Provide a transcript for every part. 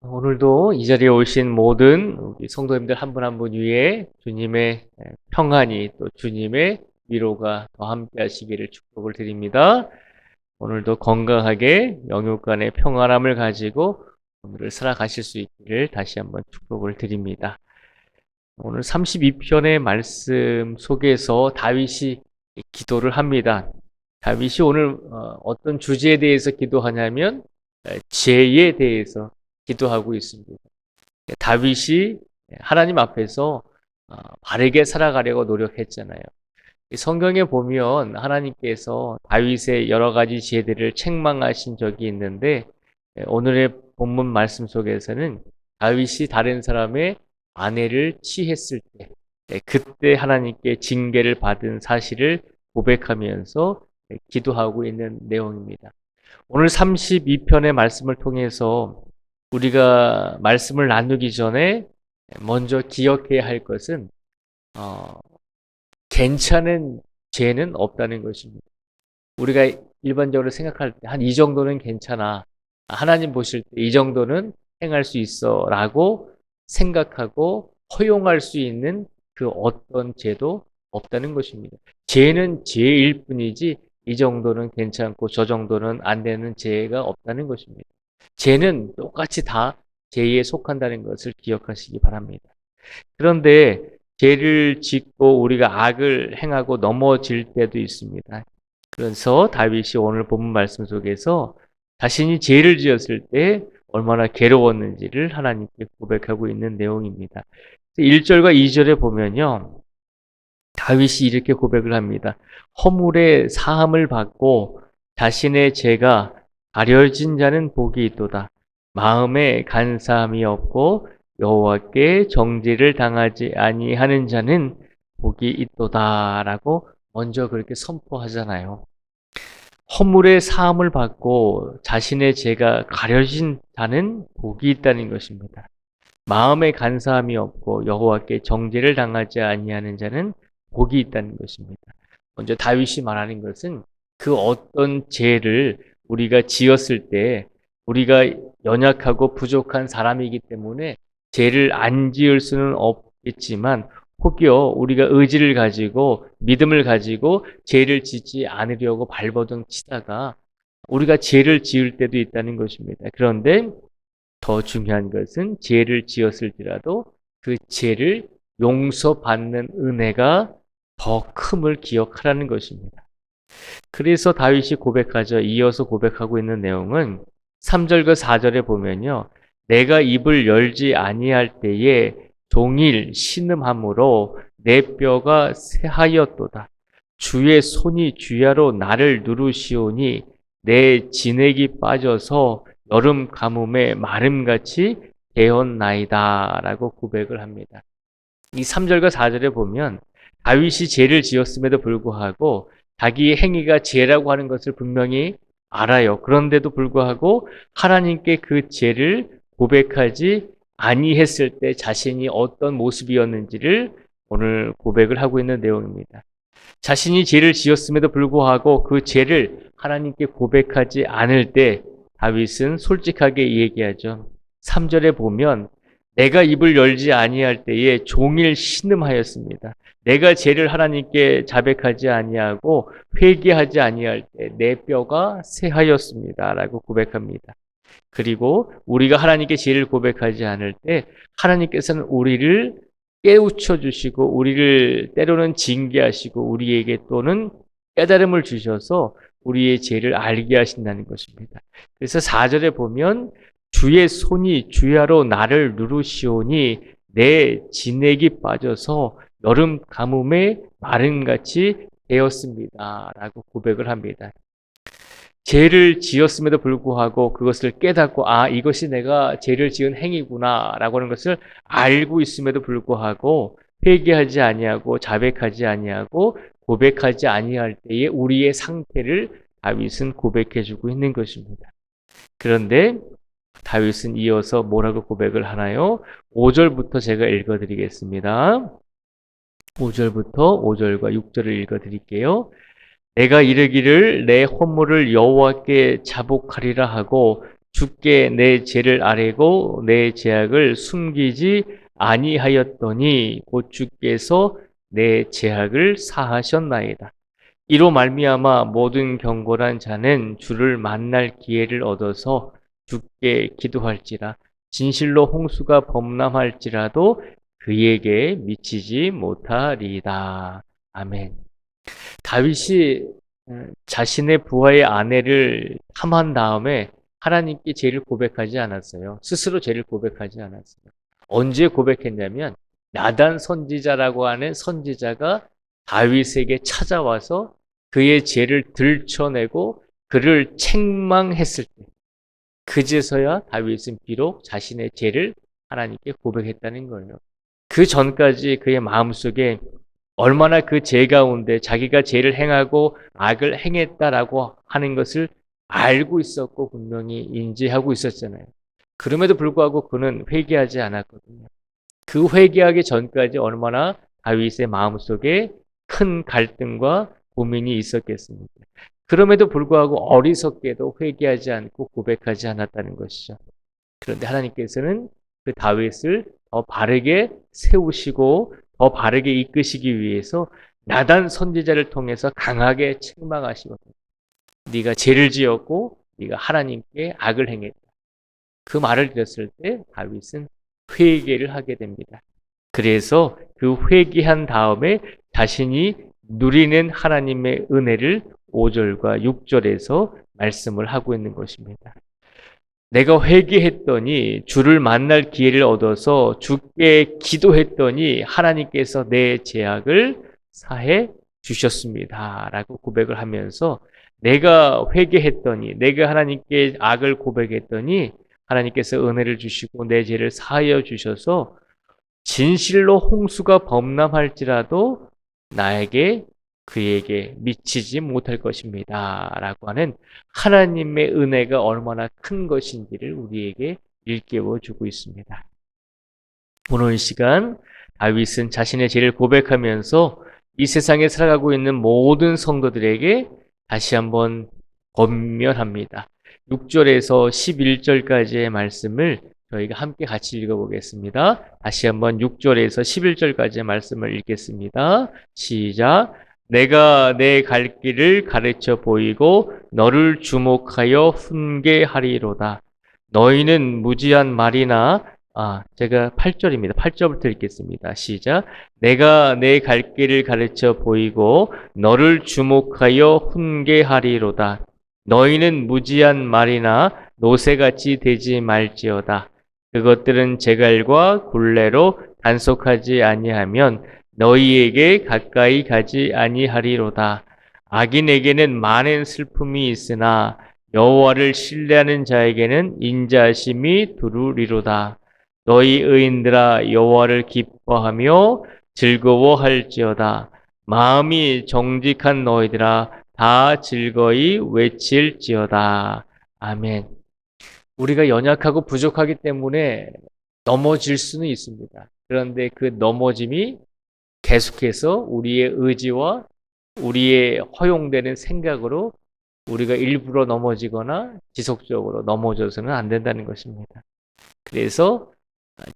오늘도 이 자리에 오신 모든 우리 성도님들 한 분 한 분 위에 주님의 평안이 또 주님의 위로가 더 함께 하시기를 축복을 드립니다. 오늘도 건강하게 영육 간의 평안함을 가지고 오늘을 살아가실 수 있기를 다시 한번 축복을 드립니다. 오늘 32편의 말씀 속에서 다윗이 기도를 합니다. 다윗이 오늘 어떤 주제에 대해서 기도하냐면 죄에 대해서 기도하고 있습니다. 다윗이 하나님 앞에서 바르게 살아가려고 노력했잖아요. 성경에 보면 하나님께서 다윗의 여러 가지 죄들을 책망하신 적이 있는데 오늘의 본문 말씀 속에서는 다윗이 다른 사람의 아내를 취했을 때 그때 하나님께 징계를 받은 사실을 고백하면서 기도하고 있는 내용입니다. 오늘 32편의 말씀을 통해서 우리가 말씀을 나누기 전에 먼저 기억해야 할 것은 괜찮은 죄는 없다는 것입니다. 우리가 일반적으로 생각할 때 한 이 정도는 괜찮아. 하나님 보실 때 이 정도는 행할 수 있어 라고 생각하고 허용할 수 있는 그 어떤 죄도 없다는 것입니다. 죄는 죄일 뿐이지 이 정도는 괜찮고 저 정도는 안 되는 죄가 없다는 것입니다. 죄는 똑같이 다 죄에 속한다는 것을 기억하시기 바랍니다. 그런데 죄를 짓고 우리가 악을 행하고 넘어질 때도 있습니다. 그래서 다윗이 오늘 본문 말씀 속에서 자신이 죄를 지었을 때 얼마나 괴로웠는지를 하나님께 고백하고 있는 내용입니다. 1절과 2절에 보면요. 다윗이 이렇게 고백을 합니다. 허물의 사함을 받고 자신의 죄가 가려진 자는 복이 있도다. 마음에 간사함이 없고 여호와께 정죄를 당하지 아니하는 자는 복이 있도다라고 먼저 그렇게 선포하잖아요. 허물의 사함을 받고 자신의 죄가 가려진 자는 복이 있다는 것입니다. 마음에 간사함이 없고 여호와께 정죄를 당하지 아니하는 자는 복이 있다는 것입니다. 먼저 다윗이 말하는 것은 그 어떤 죄를 우리가 지었을 때 우리가 연약하고 부족한 사람이기 때문에 죄를 안 지을 수는 없겠지만 혹여 우리가 의지를 가지고 믿음을 가지고 죄를 짓지 않으려고 발버둥 치다가 우리가 죄를 지을 때도 있다는 것입니다. 그런데 더 중요한 것은 죄를 지었을지라도 그 죄를 용서받는 은혜가 더 큼을 기억하라는 것입니다. 그래서 다윗이 고백하죠. 이어서 고백하고 있는 내용은 3절과 4절에 보면요. 내가 입을 열지 아니할 때에 종일 신음함으로 내 뼈가 새하였도다. 주의 손이 주야로 나를 누르시오니 내 진액이 빠져서 여름 가뭄에 마름같이 되었나이다 라고 고백을 합니다. 이 3절과 4절에 보면 다윗이 죄를 지었음에도 불구하고 자기의 행위가 죄라고 하는 것을 분명히 알아요. 그런데도 불구하고 하나님께 그 죄를 고백하지 아니했을 때 자신이 어떤 모습이었는지를 오늘 고백을 하고 있는 내용입니다. 자신이 죄를 지었음에도 불구하고 그 죄를 하나님께 고백하지 않을 때 다윗은 솔직하게 얘기하죠. 3절에 보면 내가 입을 열지 아니할 때에 종일 신음하였습니다. 내가 죄를 하나님께 자백하지 아니하고 회개하지 아니할 때 내 뼈가 새하였습니다. 라고 고백합니다. 그리고 우리가 하나님께 죄를 고백하지 않을 때 하나님께서는 우리를 깨우쳐 주시고 우리를 때로는 징계하시고 우리에게 또는 깨달음을 주셔서 우리의 죄를 알게 하신다는 것입니다. 그래서 4절에 보면 주의 손이 주야로 나를 누르시오니 내 진액이 빠져서 여름 가뭄에 마름같이 되었습니다. 라고 고백을 합니다. 죄를 지었음에도 불구하고 그것을 깨닫고 이것이 내가 죄를 지은 행위구나 라고 하는 것을 알고 있음에도 불구하고 회개하지 아니하고 자백하지 아니하고 고백하지 아니할 때에 우리의 상태를 다윗은 고백해주고 있는 것입니다. 그런데 다윗은 이어서 뭐라고 고백을 하나요? 5절부터 제가 읽어드리겠습니다. 5절부터 5절과 6절을 읽어드릴게요. 내가 이르기를 내 허물을 여호와께 자복하리라 하고 주께 내 죄를 아뢰고 내 죄악을 숨기지 아니하였더니 곧 주께서 내 죄악을 사하셨나이다. 이로 말미암아 모든 경건한 자는 주를 만날 기회를 얻어서 주께 기도할지라. 진실로 홍수가 범람할지라도 그에게 미치지 못하리이다. 아멘. 다윗이 자신의 부하의 아내를 탐한 다음에 하나님께 죄를 고백하지 않았어요. 스스로 죄를 고백하지 않았어요. 언제 고백했냐면 나단 선지자라고 하는 선지자가 다윗에게 찾아와서 그의 죄를 들춰내고 그를 책망했을 때 그제서야 다윗은 비록 자신의 죄를 하나님께 고백했다는 거예요. 그 전까지 그의 마음속에 얼마나 그 죄 가운데 자기가 죄를 행하고 악을 행했다라고 하는 것을 알고 있었고 분명히 인지하고 있었잖아요. 그럼에도 불구하고 그는 회개하지 않았거든요. 그 회개하기 전까지 얼마나 다윗의 마음속에 큰 갈등과 고민이 있었겠습니까? 그럼에도 불구하고 어리석게도 회개하지 않고 고백하지 않았다는 것이죠. 그런데 하나님께서는 그 다윗을 더 바르게 세우시고 더 바르게 이끄시기 위해서 나단 선지자를 통해서 강하게 책망하시거든요. 네가 죄를 지었고 네가 하나님께 악을 행했다. 그 말을 들었을 때 다윗은 회개를 하게 됩니다. 그래서 그 회개한 다음에 자신이 누리는 하나님의 은혜를 5절과 6절에서 말씀을 하고 있는 것입니다. 내가 회개했더니 주를 만날 기회를 얻어서 주께 기도했더니 하나님께서 내 죄악을 사해 주셨습니다. 라고 고백을 하면서 내가 회개했더니 내가 하나님께 악을 고백했더니 하나님께서 은혜를 주시고 내 죄를 사하여 주셔서 진실로 홍수가 범람할지라도 나에게 그에게 미치지 못할 것입니다. 라고 하는 하나님의 은혜가 얼마나 큰 것인지를 우리에게 일깨워 주고 있습니다. 오늘 이 시간 다윗은 자신의 죄를 고백하면서 이 세상에 살아가고 있는 모든 성도들에게 다시 한번 권면합니다. 6절에서 11절까지의 말씀을 저희가 함께 같이 읽어보겠습니다. 다시 한번 6절에서 11절까지의 말씀을 읽겠습니다. 시작. 내가 내 갈 길을 가르쳐 보이고 너를 주목하여 훈계하리로다. 너희는 무지한 말이나 제가 8절입니다. 8절부터 읽겠습니다. 시작. 내가 내 갈 길을 가르쳐 보이고 너를 주목하여 훈계하리로다. 너희는 무지한 말이나 노새같이 되지 말지어다. 그것들은 제갈과 굴레로 단속하지 아니하면 너희에게 가까이 가지 아니하리로다. 악인에게는 많은 슬픔이 있으나 여호와를 신뢰하는 자에게는 인자심이 두루리로다. 너희 의인들아 여호와를 기뻐하며 즐거워할지어다. 마음이 정직한 너희들아 다 즐거이 외칠지어다. 아멘. 우리가 연약하고 부족하기 때문에 넘어질 수는 있습니다. 그런데 그 넘어짐이 계속해서 우리의 의지와 우리의 허용되는 생각으로 우리가 일부러 넘어지거나 지속적으로 넘어져서는 안 된다는 것입니다. 그래서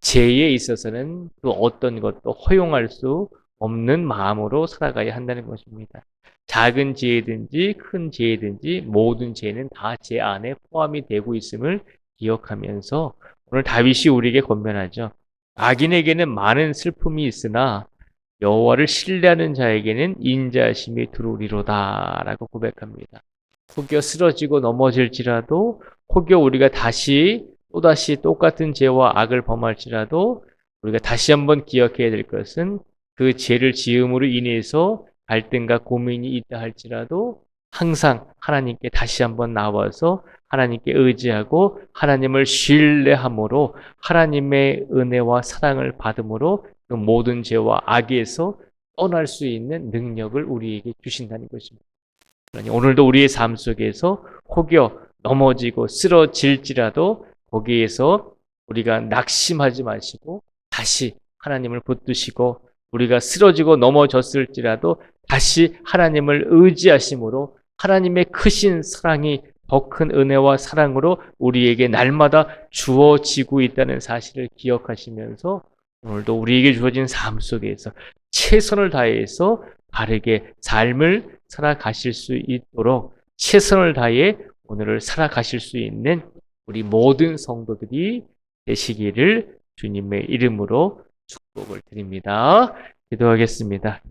죄에 있어서는 그 어떤 것도 허용할 수 없는 마음으로 살아가야 한다는 것입니다. 작은 죄든지 큰 죄든지 모든 죄는 다 죄 안에 포함이 되고 있음을 기억하면서 오늘 다윗이 우리에게 권면하죠. 악인에게는 많은 슬픔이 있으나 여호와를 신뢰하는 자에게는 인자심이 두루리로다 라고 고백합니다. 혹여 쓰러지고 넘어질지라도 혹여 우리가 또다시 똑같은 죄와 악을 범할지라도 우리가 다시 한번 기억해야 될 것은 그 죄를 지음으로 인해서 갈등과 고민이 있다 할지라도 항상 하나님께 다시 한번 나와서 하나님께 의지하고 하나님을 신뢰함으로 하나님의 은혜와 사랑을 받음으로 그 모든 죄와 악에서 떠날 수 있는 능력을 우리에게 주신다는 것입니다. 그러니 오늘도 우리의 삶 속에서 혹여 넘어지고 쓰러질지라도 거기에서 우리가 낙심하지 마시고 다시 하나님을 붙드시고 우리가 쓰러지고 넘어졌을지라도 다시 하나님을 의지하심으로 하나님의 크신 사랑이 더 큰 은혜와 사랑으로 우리에게 날마다 주어지고 있다는 사실을 기억하시면서 오늘도 우리에게 주어진 삶 속에서 최선을 다해서 바르게 삶을 살아가실 수 있도록 최선을 다해 오늘을 살아가실 수 있는 우리 모든 성도들이 되시기를 주님의 이름으로 축복을 드립니다. 기도하겠습니다.